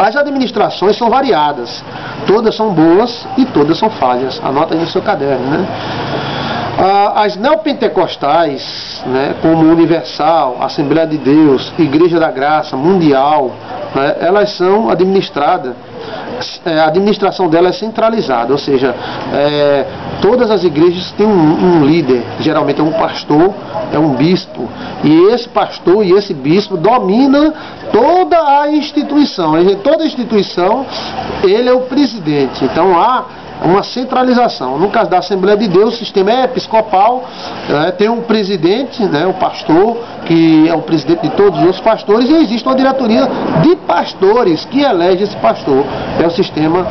As administrações são variadas, todas são boas e todas são falhas. Anota aí no seu caderno, né? As neopentecostais, né, como Universal, Assembleia de Deus, Igreja da Graça, Mundial, né, elas são administradas, a administração dela é centralizada, ou seja, todas as igrejas têm um líder, geralmente é um pastor, é um bispo, e esse pastor e esse bispo domina toda a instituição. Toda a instituição, ele é o presidente, então há uma centralização. No caso da Assembleia de Deus, o sistema é episcopal, tem um presidente, né, o pastor, que é o presidente de todos os pastores, e existe uma diretoria de pastores que elege esse pastor. É o sistema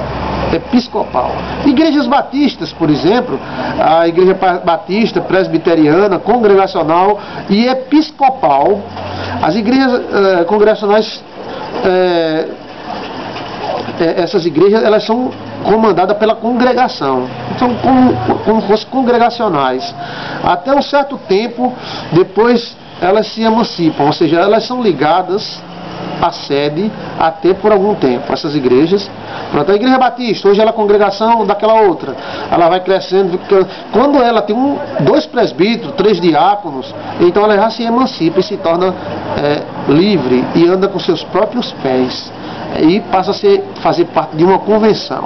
episcopal. Igrejas batistas, por exemplo, a Igreja Batista, Presbiteriana, Congregacional e Episcopal. As igrejas congregacionais, essas igrejas, elas são comandadas pela congregação, são como fossem congregacionais. Até um certo tempo, depois elas se emancipam, ou seja, elas são ligadas à sede até por algum tempo, essas igrejas. Pronto, a Igreja Batista, hoje ela é a congregação daquela outra, ela vai crescendo, quando ela tem 2 presbíteros, 3 diáconos, então ela já se emancipa e se torna livre e anda com seus próprios pés. E passa a fazer parte de uma convenção.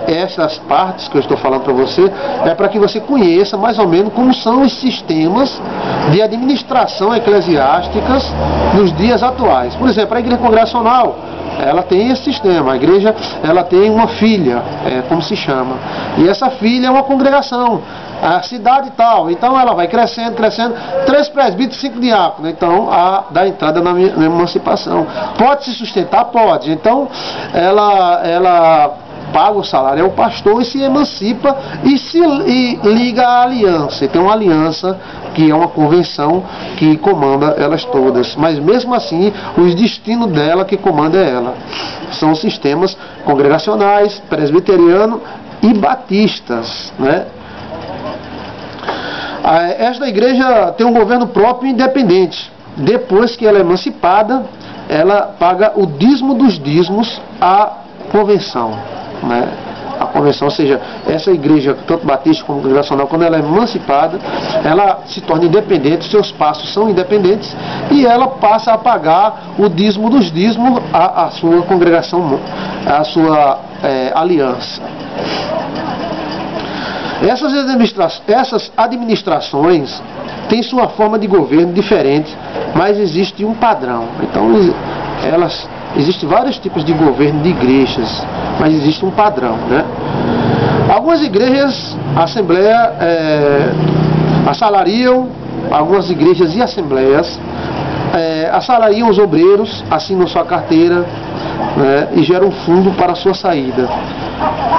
Essas partes que eu estou falando para você é para que você conheça mais ou menos como são os sistemas de administração eclesiásticas nos dias atuais. Por exemplo, a Igreja Congregacional, ela tem esse sistema. A igreja, ela tem uma filha, como se chama, e essa filha é uma congregação, a cidade tal, então ela vai crescendo, 3 presbíteros, 5 diáconos, então dá entrada na emancipação. Pode se sustentar? Pode. Então ela paga o salário ao pastor e se emancipa e liga à aliança. E tem uma aliança que é uma convenção que comanda elas todas, mas mesmo assim o destino dela que comanda é ela. São sistemas congregacionais, presbiteriano e batistas, né? Esta igreja tem um governo próprio e independente. Depois que ela é emancipada, ela paga o dízimo dos dízimos à convenção, né? A convenção, ou seja, essa igreja, tanto batista como congregacional, quando ela é emancipada, ela se torna independente, seus passos são independentes, e ela passa a pagar o dízimo dos dízimos à sua congregação, à sua aliança. Essas administrações têm sua forma de governo diferente, mas existe um padrão. Então, existem vários tipos de governo de igrejas, mas existe um padrão, né? Algumas igrejas, a Assembleia, assalariam, algumas igrejas e assembleias, assalariam os obreiros, assinam sua carteira, né, e geram um fundo para a sua saída.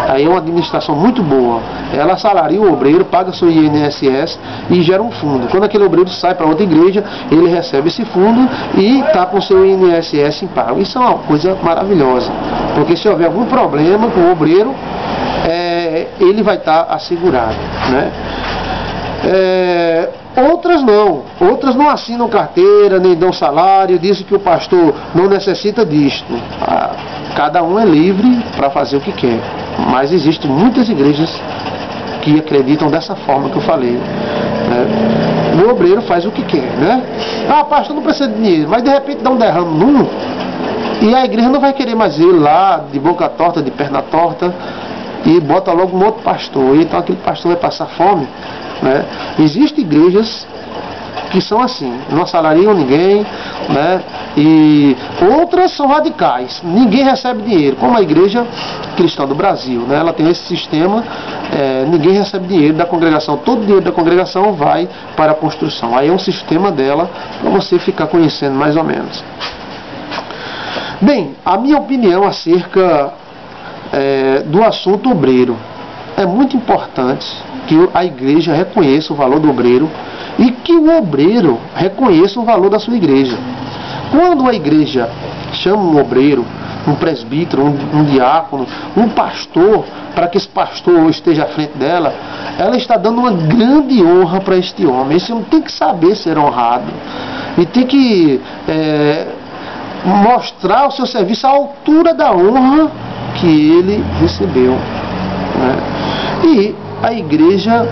Aí é uma administração muito boa. Ela assalaria o obreiro, paga seu INSS e gera um fundo. Quando aquele obreiro sai para outra igreja, ele recebe esse fundo e está com seu INSS em pago. Isso é uma coisa maravilhosa, porque se houver algum problema com o obreiro, ele vai estar assegurado, né? Outras não assinam carteira, nem dão salário, dizem que o pastor não necessita disto. Cada um é livre para fazer o que quer, mas existem muitas igrejas que acreditam dessa forma que eu falei, né? O obreiro faz o que quer, né? Pastor não precisa de dinheiro, mas de repente dá um derrame num, e a igreja não vai querer mais ir lá de boca torta, de perna torta, e bota logo um outro pastor, e então aquele pastor vai passar fome, né? Existem igrejas que são assim, não assalariam ninguém, né? E outras são radicais, ninguém recebe dinheiro, como a Igreja Cristã do Brasil, né? Ela tem esse sistema, ninguém recebe dinheiro da congregação, todo o dinheiro da congregação vai para a construção. Aí é um sistema dela, para você ficar conhecendo mais ou menos. Bem, a minha opinião acerca do assunto obreiro: é muito importante que a igreja reconheça o valor do obreiro e que o obreiro reconheça o valor da sua igreja. Quando a igreja chama um obreiro, um presbítero, um diácono, um pastor, para que esse pastor esteja à frente dela, ela está dando uma grande honra para este homem. Esse homem tem que saber ser honrado e tem que mostrar o seu serviço à altura da honra que ele recebeu, né? E a igreja